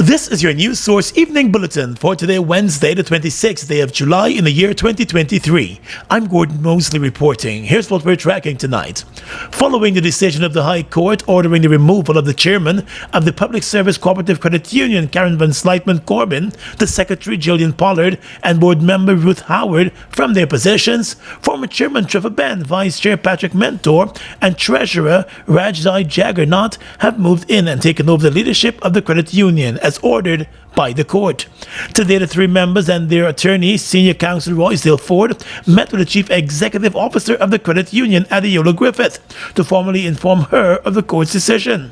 This is your News Source Evening Bulletin for today, Wednesday, the 26th day of July in the year 2023. I'm Gordon Mosley reporting. Here's what we're tracking tonight. Following the decision of the High Court ordering the removal of the chairman of the Public Service Cooperative Credit Union, Karen Van Slytman Corbin, the Secretary Jillian Pollard, and Board Member Ruth Howard from their positions, former Chairman Trevor Ben, Vice Chair Patrick Mentor, and Treasurer Rajai Jaggernaut have moved in and taken over the leadership of the credit union as ordered by the court. Today, the three members and their attorney, Senior Counsel Roysdale Ford, met with the Chief Executive Officer of the credit union, Adeola Griffith, to formally inform her of the court's decision.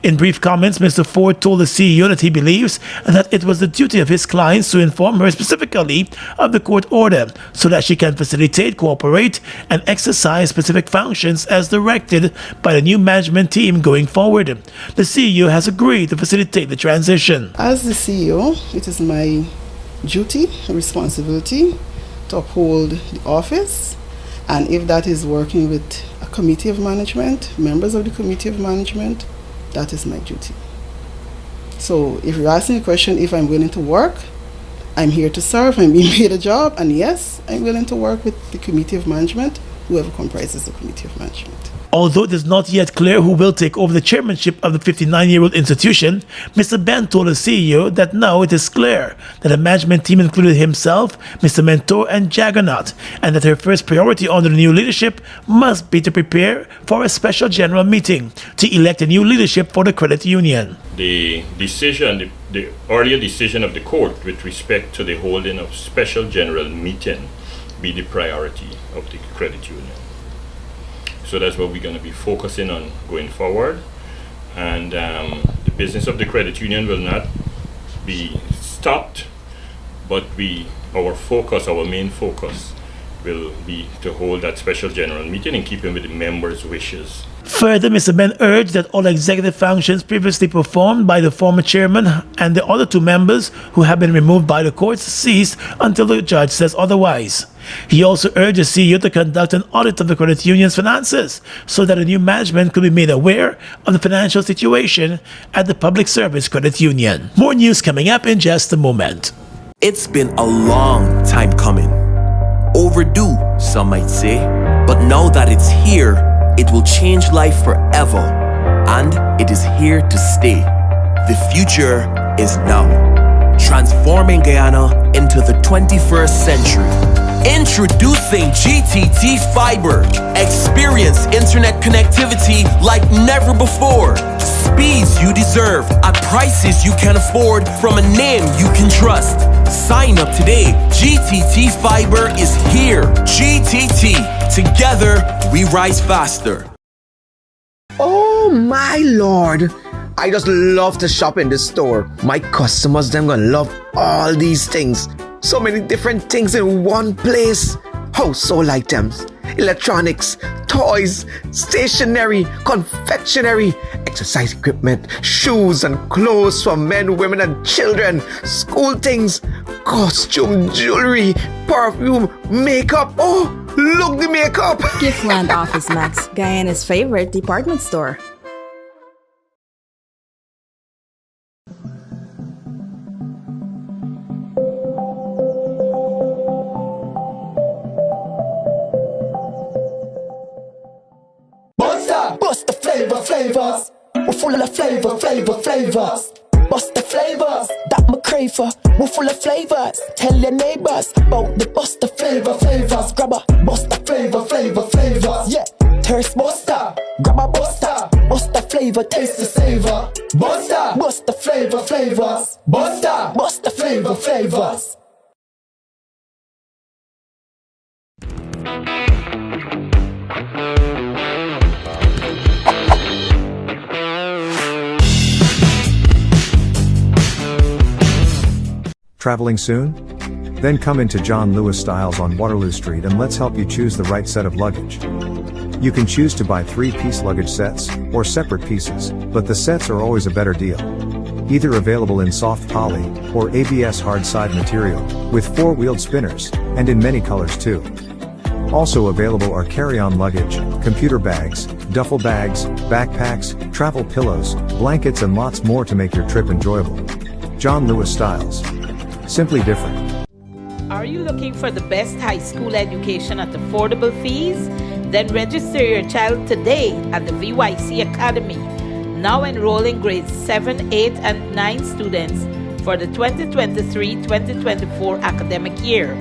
In brief comments, Mr. Ford told the CEO that he believes that it was the duty of his clients to inform her specifically of the court order so that she can facilitate, cooperate, and exercise specific functions as directed by the new management team going forward. The CEO has agreed to facilitate the transition. As the CEO, it is my duty and responsibility to uphold the office, and if that is working with a committee of management, members of the committee of management, that is my duty. So if you're asking a question if I'm willing to work, I'm here to serve, I'm being paid a job, and yes, I'm willing to work with the committee of management, whoever comprises the committee of management. Although it is not yet clear who will take over the chairmanship of the 59-year-old institution, Mr. Ben told the CEO that now it is clear that the management team included himself, Mr. Mentor, and Jaggernaut, and that her first priority under the new leadership must be to prepare for a special general meeting to elect a new leadership for the credit union. The decision, the earlier decision of the court with respect to the holding of special general meeting be the priority of the credit union. So that's what we're going to be focusing on going forward. And the business of the credit union will not be stopped, but our main focus will be to hold that special general meeting and keep in with the members' wishes. Further, Mr. Ben urged that all executive functions previously performed by the former chairman and the other two members who have been removed by the courts cease until the judge says otherwise. He also urged the CEO to conduct an audit of the credit union's finances so that a new management could be made aware of the financial situation at the Public Service Credit Union. More news coming up in just a moment. It's been a long time coming. Overdue, some might say, but now that it's here, it will change life forever, and it is here to stay. The future is now, transforming Guyana into the 21st century. Introducing GTT Fiber. Experience internet connectivity like never before. Speeds you deserve at prices you can afford from a name you can trust. Sign up today. GTT Fiber is here. GTT. Together, we rise faster. Oh my lord, I just love to shop in this store. My customers, them gonna love all these things. So many different things in one place. Household items, electronics, toys, stationery, confectionery, exercise equipment, shoes and clothes for men, women and children, school things, costume, jewelry, perfume, makeup. Oh, look the makeup! Giftland Office Max, Guyana's favorite department store. Bust the flavors. We're full of flavors. Bust the flavors that me crave for. We're full of flavors. Tell your neighbors about the bust the flavors. Grab a bust the flavors. Yeah, thirst buster. Grab a buster. Bust the flavor, taste the savor. Bust the flavors. Bust the flavors. Traveling soon? Then come into John Lewis Styles on Waterloo Street and let's help you choose the right set of luggage. You can choose to buy 3-piece luggage sets, or separate pieces, but the sets are always a better deal. Either available in soft poly, or ABS hard side material, with 4-wheeled spinners, and in many colors too. Also available are carry-on luggage, computer bags, duffel bags, backpacks, travel pillows, blankets and lots more to make your trip enjoyable. John Lewis Styles. Simply different. Are you looking for the best high school education at affordable fees? Then register your child today at the VYC Academy, now enrolling grades 7, 8, and 9 students for the 2023-2024 academic year.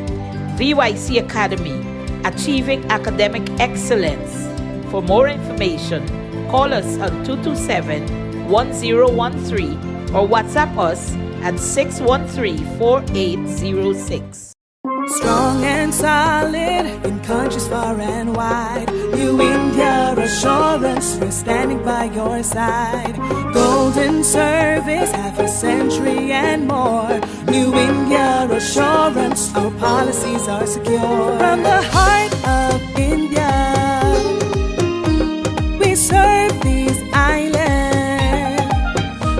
VYC Academy, achieving academic excellence. For more information, call us on 227-1013 or WhatsApp us at 613-4806. Strong and solid in countries far and wide. New India Assurance, we're standing by your side. Golden service, half a century and more. New India Assurance, our policies are secure. From the heart of India, we serve these islands.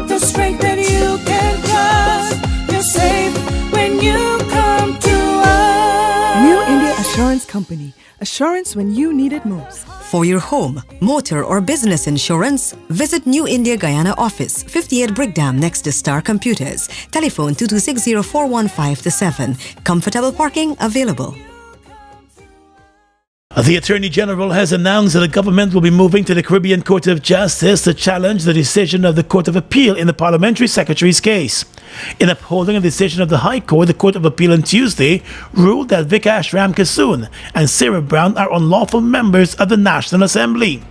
The strength that you can trust, you're safe when you come to New India Assurance Company. Assurance when you need it most. For your home, motor or business insurance, visit New India Guyana office, 58 Brickdam next to Star Computers. Telephone 2260-415-7. Comfortable parking available. The Attorney General has announced that the government will be moving to the Caribbean Court of Justice to challenge the decision of the Court of Appeal in the Parliamentary Secretary's case. In upholding a decision of the High Court, the Court of Appeal on Tuesday ruled that Vikash Ramkissoon and Sarah Brown are unlawful members of the National Assembly.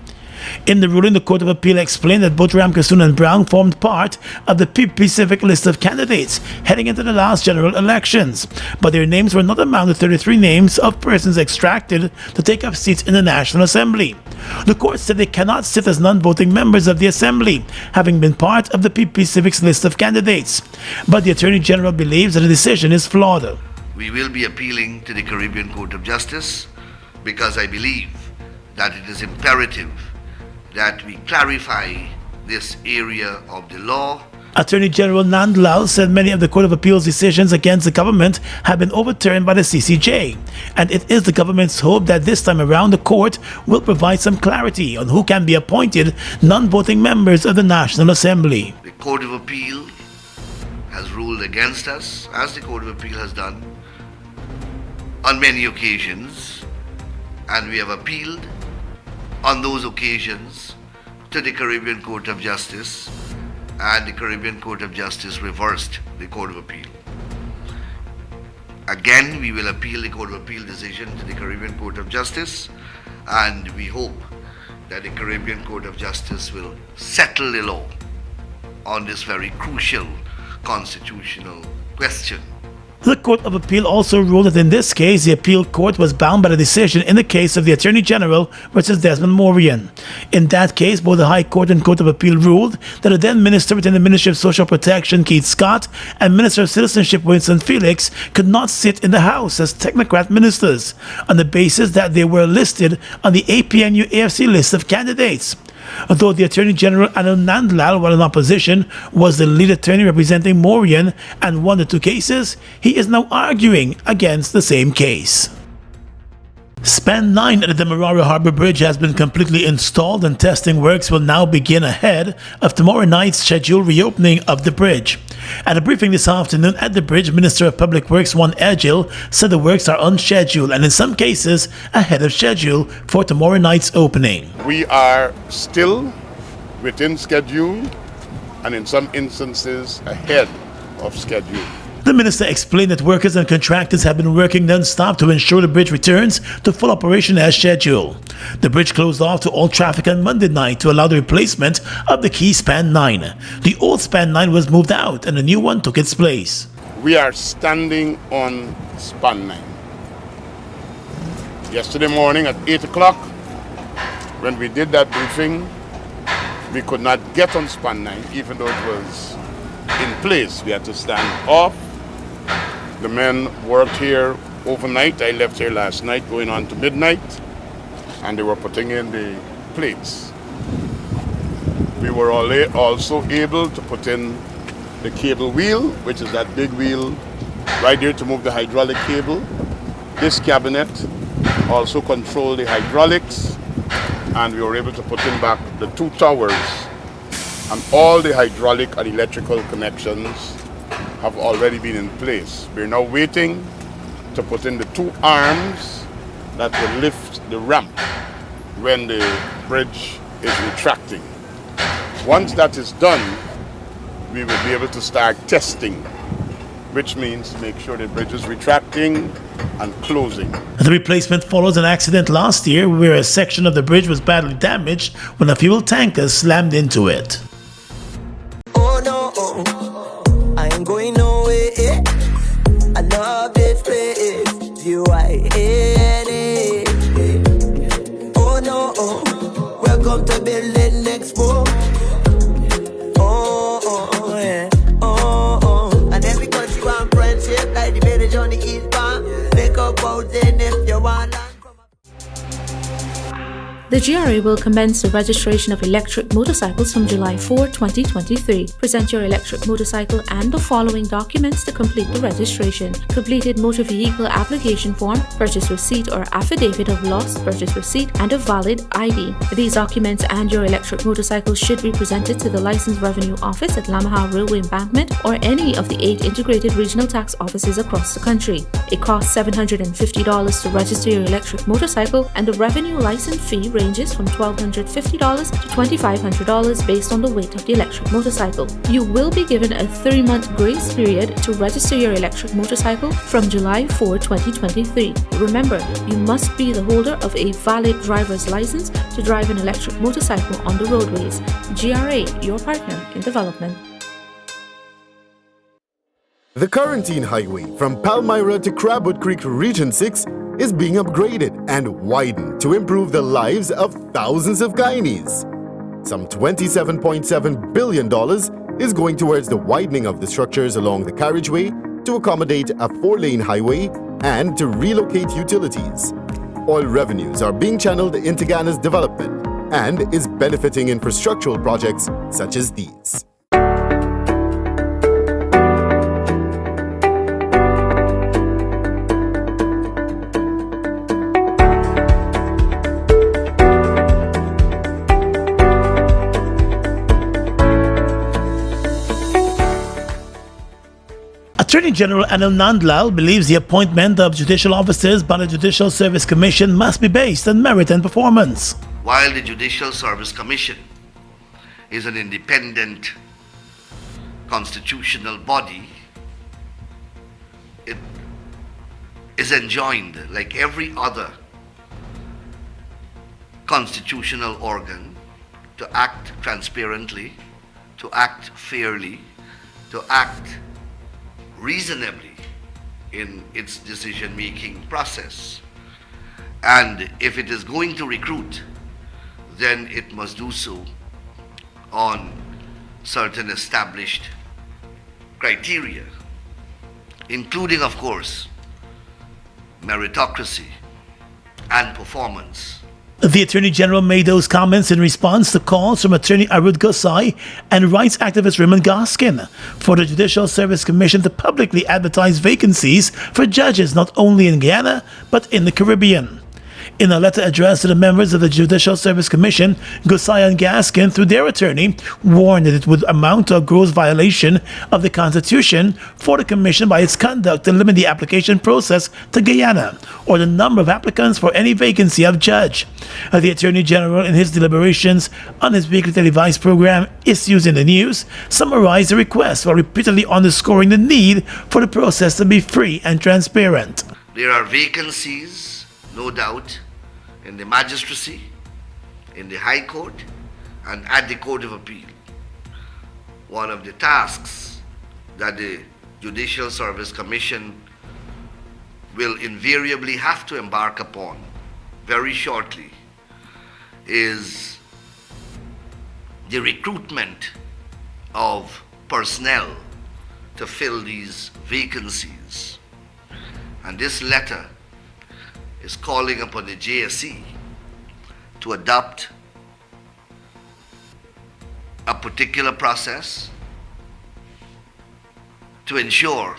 In the ruling, the Court of Appeal explained that both Ramkissoon and Brown formed part of the Pacific list of candidates heading into the last general elections, but their names were not among the 33 names of persons extracted to take up seats in the National Assembly. The court said they cannot sit as non-voting members of the Assembly, having been part of the Pacific's list of candidates. But the Attorney General believes that the decision is flawed. We will be appealing to the Caribbean Court of Justice because I believe that it is imperative that we clarify this area of the law. Attorney General Nand Lal said many of the Court of Appeal's decisions against the government have been overturned by the CCJ, and it is the government's hope that this time around the court will provide some clarity on who can be appointed non-voting members of the National Assembly. The Court of Appeal has ruled against us, as the Court of Appeal has done on many occasions, and we have appealed on those occasions to the Caribbean Court of Justice, and the Caribbean Court of Justice reversed the Court of Appeal. Again, we will appeal the Court of Appeal decision to the Caribbean Court of Justice, and we hope that the Caribbean Court of Justice will settle the law on this very crucial constitutional question. The Court of Appeal also ruled that in this case, the appeal court was bound by the decision in the case of the Attorney General versus Desmond Mourian. In that case, both the High Court and Court of Appeal ruled that the then Minister within the Ministry of Social Protection, Keith Scott, and Minister of Citizenship, Winston Felix, could not sit in the House as technocrat ministers on the basis that they were listed on the APNU-AFC list of candidates. Although the Attorney General Anand Nandlal, while in opposition, was the lead attorney representing Mourian and won the two cases, he is now arguing against the same case. Span 9 at the Demerara Harbour Bridge has been completely installed, and testing works will now begin ahead of tomorrow night's scheduled reopening of the bridge. At a briefing this afternoon at the bridge, Minister of Public Works Juan Edgil said the works are on schedule and in some cases ahead of schedule for tomorrow night's opening. We are still within schedule and in some instances ahead of schedule. The minister explained that workers and contractors have been working non-stop to ensure the bridge returns to full operation as scheduled. The bridge closed off to all traffic on Monday night to allow the replacement of the key Span 9. The old Span 9 was moved out and a new one took its place. We are standing on Span 9. Yesterday morning at 8 o'clock, when we did that briefing, we could not get on Span 9 even though it was in place. We had to stand off. The men worked here overnight. I left here last night going on to midnight, and they were putting in the plates. We were also able to put in the cable wheel, which is that big wheel right there to move the hydraulic cable. This cabinet also controlled the hydraulics, and we were able to put in back the two towers and all the hydraulic and electrical connections have already been in place. We're now waiting to put in the 2 arms that will lift the ramp when the bridge is retracting. Once that is done, we will be able to start testing, which means to make sure the bridge is retracting and closing. The replacement follows an accident last year where a section of the bridge was badly damaged when a fuel tanker slammed into it. Oh no, I ain't going nowhere. I love this place. Guyana. Oh no, welcome to Building Expo. The GRA will commence the registration of electric motorcycles from July 4, 2023. Present your electric motorcycle and the following documents to complete the registration: completed motor vehicle application form, purchase receipt or affidavit of loss, purchase receipt, and a valid ID. These documents and your electric motorcycle should be presented to the Licensed Revenue Office at Lamaha Railway Embankment or any of the 8 integrated regional tax offices across the country. It costs $750 to register your electric motorcycle, and the revenue license fee ranges from $1,250 to $2,500 based on the weight of the electric motorcycle. You will be given a 3-month grace period to register your electric motorcycle from July 4, 2023. Remember, you must be the holder of a valid driver's license to drive an electric motorcycle on the roadways. GRA, your partner in development. The Quarantine Highway from Palmyra to Crabwood Creek Region 6 is being upgraded and widened to improve the lives of thousands of Guyanese. Some $27.7 billion is going towards the widening of the structures along the carriageway to accommodate a 4-lane highway and to relocate utilities. Oil revenues are being channeled into Ghana's development and is benefiting infrastructural projects such as these. Attorney General Anil Nandlal believes the appointment of judicial officers by the Judicial Service Commission must be based on merit and performance. While the Judicial Service Commission is an independent constitutional body, it is enjoined, like every other constitutional organ, to act transparently, to act fairly, to act reasonably in its decision-making process. And if it is going to recruit, then it must do so on certain established criteria, including, of course, meritocracy and performance. The Attorney General made those comments in response to calls from Attorney Arud Gosai and rights activist Raymond Gaskin for the Judicial Service Commission to publicly advertise vacancies for judges not only in Guyana but in the Caribbean. In a letter addressed to the members of the Judicial Service Commission, Gosai and Gaskin, through their attorney, warned that it would amount to a gross violation of the Constitution for the Commission by its conduct to limit the application process to Guyana or the number of applicants for any vacancy of judge. The Attorney General, in his deliberations on his weekly televised program Issues in the News, summarized the request while repeatedly underscoring the need for the process to be free and transparent. There are vacancies, no doubt, in the magistracy, in the High Court, and at the Court of Appeal. One of the tasks that the Judicial Service Commission will invariably have to embark upon very shortly is the recruitment of personnel to fill these vacancies. And this letter is calling upon the JSC to adopt a particular process to ensure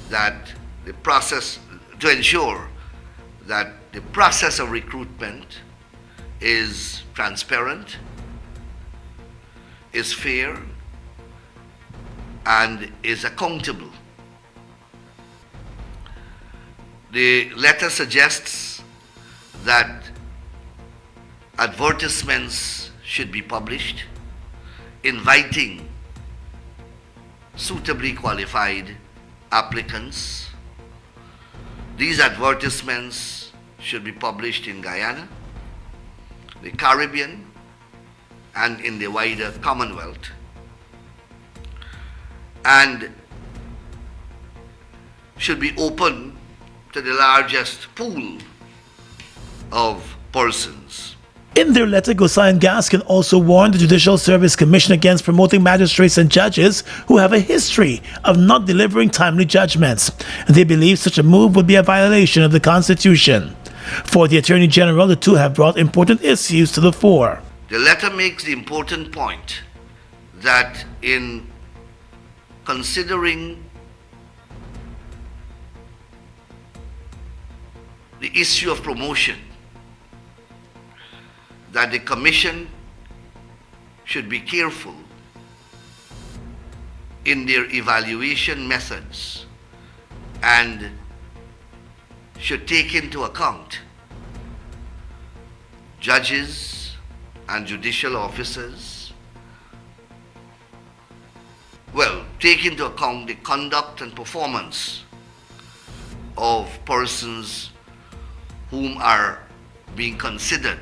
that the process of recruitment is transparent, is fair, and is accountable. The letter suggests that advertisements should be published inviting suitably qualified applicants. These advertisements should be published in Guyana, the Caribbean, and in the wider Commonwealth, and should be open to the largest pool of persons. In their letter, Gosai and Gaskin also warned the Judicial Service Commission against promoting magistrates and judges who have a history of not delivering timely judgments. They believe such a move would be a violation of the Constitution. For the Attorney General, the two have brought important issues to the fore. The letter makes the important point that in considering the issue of promotion, that the Commission should be careful in their evaluation methods and should take into account judges and judicial officers. Well, take into account the conduct and performance of persons whom are being considered.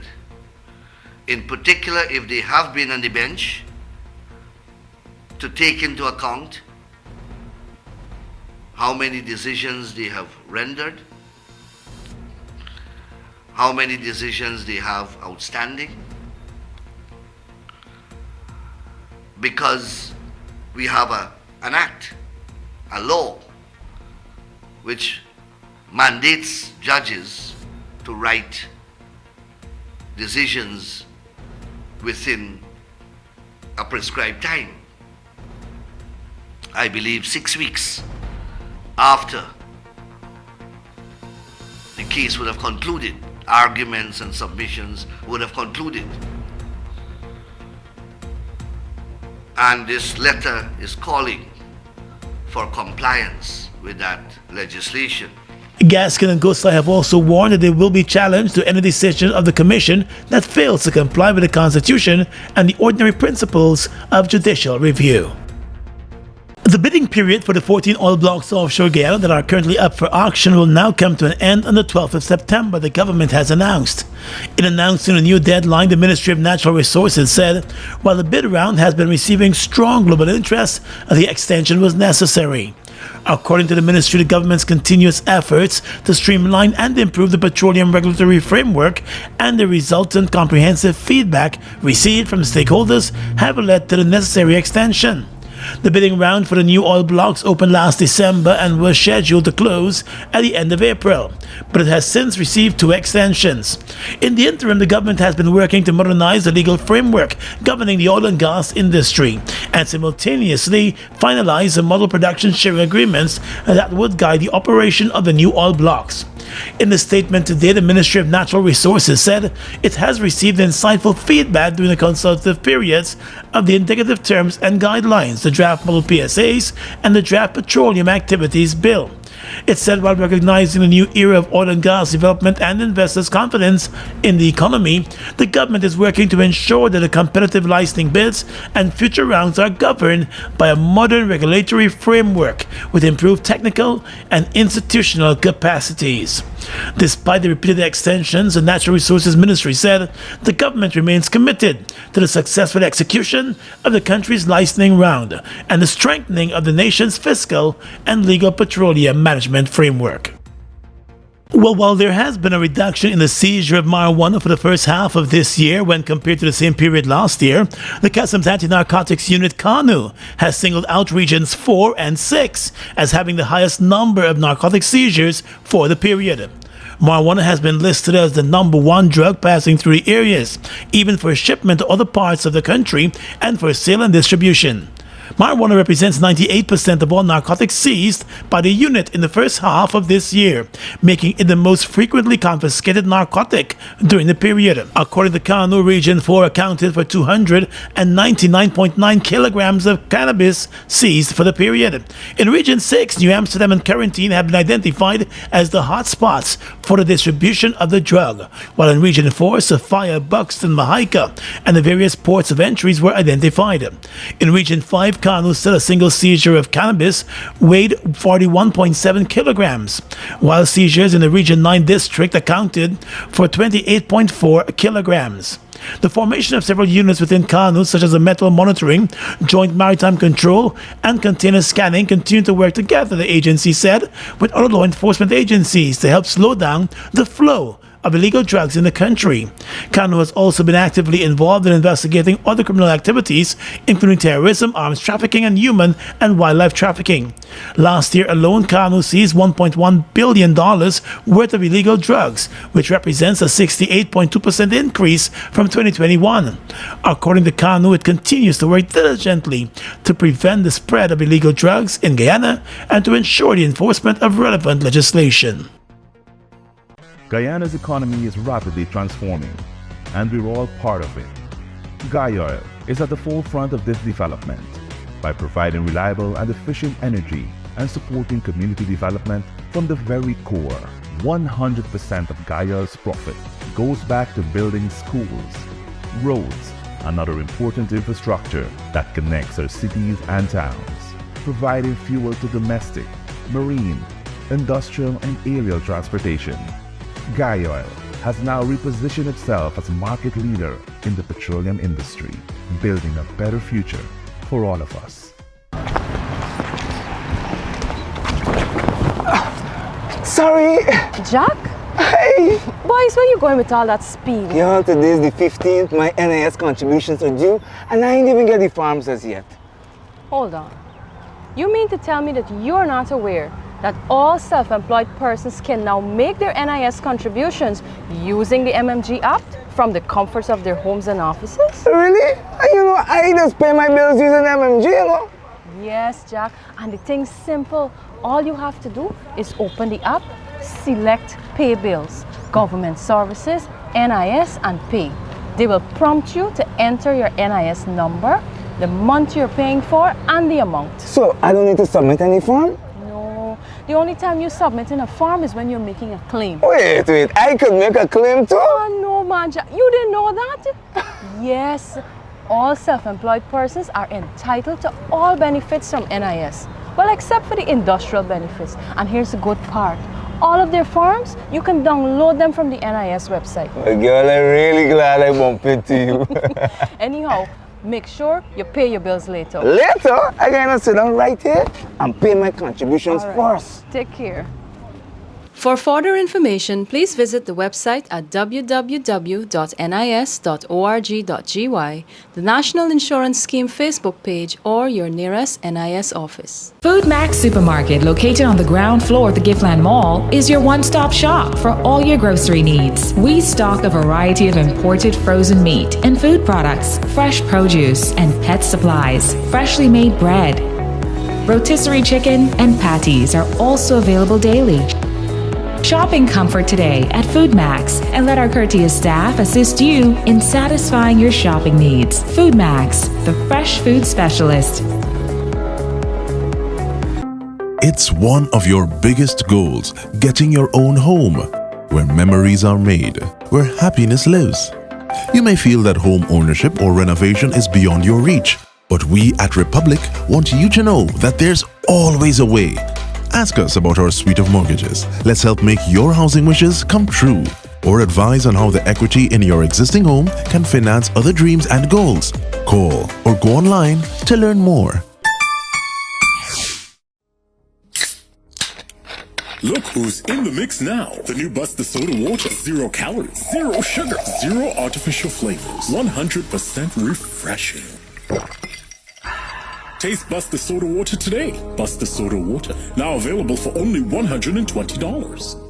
In particular, if they have been on the bench, to take into account how many decisions they have rendered, how many decisions they have outstanding, because we have an act, a law, which mandates judges to write decisions within a prescribed time. I believe 6 weeks after the case would have concluded, arguments and submissions would have concluded. And this letter is calling for compliance with that legislation. Gaskin and Gosai have also warned that they will be challenged to any decision of the Commission that fails to comply with the Constitution and the ordinary principles of judicial review. The bidding period for the 14 oil blocks offshore Guyana that are currently up for auction will now come to an end on the 12th of September, the government has announced. In announcing a new deadline, the Ministry of Natural Resources said while the bid round has been receiving strong global interest, the extension was necessary. According to the ministry, the government's continuous efforts to streamline and improve the petroleum regulatory framework and the resultant comprehensive feedback received from stakeholders have led to the necessary extension. The bidding round for the new oil blocks opened last December and was scheduled to close at the end of April, but it has since received 2 extensions. In the interim, the government has been working to modernize the legal framework governing the oil and gas industry and simultaneously finalize the model production sharing agreements that would guide the operation of the new oil blocks. In the statement today, the Ministry of Natural Resources said it has received insightful feedback during the consultative periods of the indicative terms and guidelines, the draft model PSAs, and the draft Petroleum Activities Bill. It said while recognizing the new era of oil and gas development and investors' confidence in the economy, the government is working to ensure that the competitive licensing bids and future rounds are governed by a modern regulatory framework with improved technical and institutional capacities. Despite the repeated extensions, the Natural Resources Ministry said the government remains committed to the successful execution of the country's licensing round and the strengthening of the nation's fiscal and legal petroleum management framework. Well, while there has been a reduction in the seizure of marijuana for the first half of this year when compared to the same period last year, the Customs Anti-Narcotics Unit CANU has singled out regions 4 and 6 as having the highest number of narcotic seizures for the period. Marijuana has been listed as the #1 drug passing through the areas, even for shipment to other parts of the country and for sale and distribution. Marijuana represents 98% of all narcotics seized by the unit in the first half of this year, making it the most frequently confiscated narcotic during the period. According to Kano, Region 4 accounted for 299.9 kilograms of cannabis seized for the period. In Region 6, New Amsterdam and Quarantine have been identified as the hot spots for the distribution of the drug, while in Region 4, Sophia, Buxton, Mahika, and the various ports of entries were identified. In Region 5, Kano said a single seizure of cannabis weighed 41.7 kilograms, while seizures in the Region 9 district accounted for 28.4 kilograms. The formation of several units within Kano, such as the metal monitoring, joint maritime control, and container scanning, continue to work together, the agency said, with other law enforcement agencies to help slow down the flow of illegal drugs in the country. Kano has also been actively involved in investigating other criminal activities, including terrorism, arms trafficking, and human and wildlife trafficking. Last year alone, Kano seized $1.1 billion worth of illegal drugs, which represents a 68.2% increase from 2021. According to Kano, it continues to work diligently to prevent the spread of illegal drugs in Guyana and to ensure the enforcement of relevant legislation. Guyana's economy is rapidly transforming, and we're all part of it. Guyoil is at the forefront of this development by providing reliable and efficient energy and supporting community development from the very core. 100% of Guyoil's profit goes back to building schools, roads, and other important infrastructure that connects our cities and towns, providing fuel to domestic, marine, industrial, and aerial transportation. Guyoil has now repositioned itself as a market leader in the petroleum industry, building a better future for all of us. Sorry. Jack? Hey. Boys, where you going with all that speed? Yeah, today's the 15th. My NIS contributions are due, and I ain't even get the forms as yet. Hold on. You mean to tell me that you're not aware that all self-employed persons can now make their NIS contributions using the MMG app from the comforts of their homes and offices? Really? I just pay my bills using MMG, Yes, Jack, and the thing's simple. All you have to do is open the app, select Pay Bills, Government Services, NIS, and Pay. They will prompt you to enter your NIS number, the month you're paying for, and the amount. So I don't need to submit any form? The only time you submit in a form is when you're making a claim. Wait, I could make a claim too? Oh no, man, you didn't know that? Yes, all self-employed persons are entitled to all benefits from NIS. Well, except for the industrial benefits. And here's the good part. All of their forms, you can download them from the NIS website. Well, girl, I'm really glad I bumped into you. Anyhow, make sure you pay your bills later. Later? I gotta sit down right here and pay my contributions first. Take care. For further information, please visit the website at www.nis.org.gy, the National Insurance Scheme Facebook page, or your nearest NIS office. Food Max Supermarket, located on the ground floor of the Giftland Mall, is your one-stop shop for all your grocery needs. We stock a variety of imported frozen meat and food products, fresh produce, and pet supplies, freshly made bread. Rotisserie chicken and patties are also available daily. Shop in comfort today at Food Max and let our courteous staff assist you in satisfying your shopping needs. Food Max, the fresh food specialist. It's one of your biggest goals, getting your own home, where memories are made, where happiness lives. You may feel that home ownership or renovation is beyond your reach, but we at Republic want you to know that there's always a way. Ask us about our suite of mortgages. Let's help make your housing wishes come true. Or advise on how the equity in your existing home can finance other dreams and goals. Call or go online to learn more. Look who's in the mix now. The new Buster Soda Water. 0 calories, 0 sugar, 0 artificial flavors. 100% refreshing. Taste Buster Soda Water today. Buster Soda Water. Now available for only $120.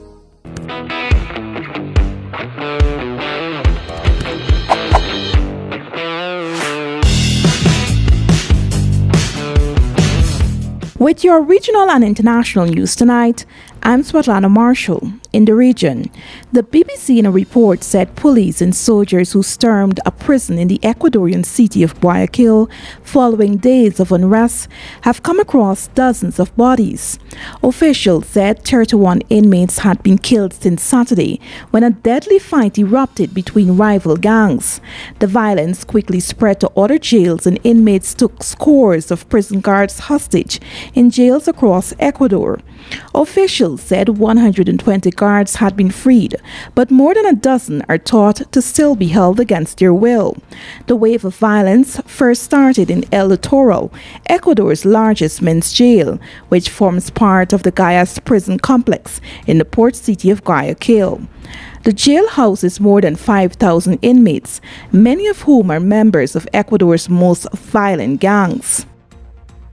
With your regional and international news tonight, I'm Svetlana Marshall. In the region, the BBC in a report said police and soldiers who stormed a prison in the Ecuadorian city of Guayaquil following days of unrest have come across dozens of bodies. Officials said 31 inmates had been killed since Saturday when a deadly fight erupted between rival gangs. The violence quickly spread to other jails and inmates took scores of prison guards hostage in jails across Ecuador. Officials said 120 guards had been freed, but more than a dozen are thought to still be held against their will. The wave of violence first started in El Litoral, Ecuador's largest men's jail, which forms part of the Guyas prison complex in the port city of Guayaquil. The jail houses more than 5,000 inmates, many of whom are members of Ecuador's most violent gangs.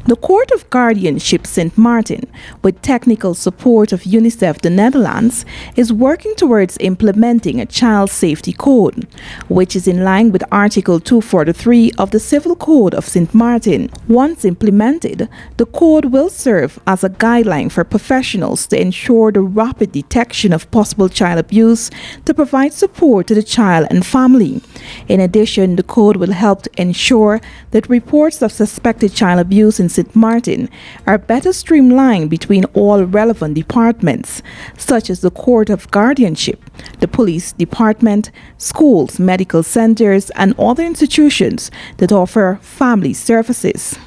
The Court of Guardianship St. Martin, with technical support of UNICEF the Netherlands, is working towards implementing a child safety code, which is in line with Article 243 of the Civil Code of St. Martin. Once implemented, the code will serve as a guideline for professionals to ensure the rapid detection of possible child abuse to provide support to the child and family. In addition, the code will help to ensure that reports of suspected child abuse in St. Martin are better streamlined between all relevant departments, such as the Court of Guardianship, the Police Department, schools, medical centers, and other institutions that offer family services.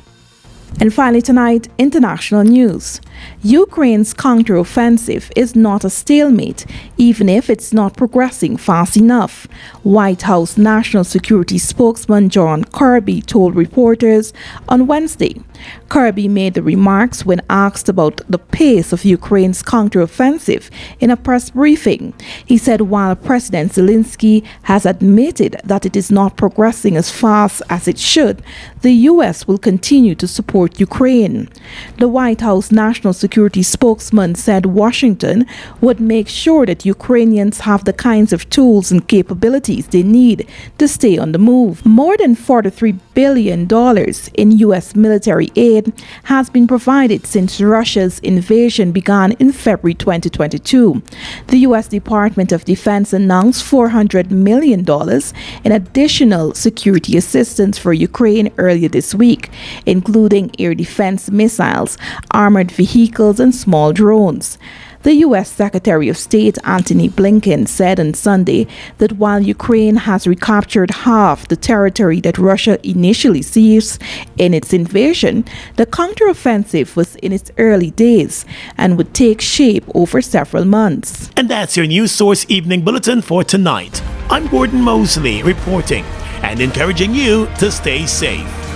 And finally tonight, international news. Ukraine's counteroffensive is not a stalemate, even if it's not progressing fast enough. White House National Security spokesman John Kirby told reporters on Wednesday. Kirby made the remarks when asked about the pace of Ukraine's counteroffensive in a press briefing. He said while President Zelensky has admitted that it is not progressing as fast as it should, the U.S. will continue to support Ukraine. The White House National Security spokesman said Washington would make sure that Ukrainians have the kinds of tools and capabilities they need to stay on the move. More than $43 billion in U.S. military aid has been provided since Russia's invasion began in February 2022. The U.S. Department of Defense announced $400 million in additional security assistance for Ukraine earlier this week, including air defense missiles, armored vehicles, and small drones. The U.S. Secretary of State Antony Blinken said on Sunday that while Ukraine has recaptured half the territory that Russia initially seized in its invasion, the counteroffensive was in its early days and would take shape over several months. And that's your News Source Evening Bulletin for tonight. I'm Gordon Mosley reporting and encouraging you to stay safe.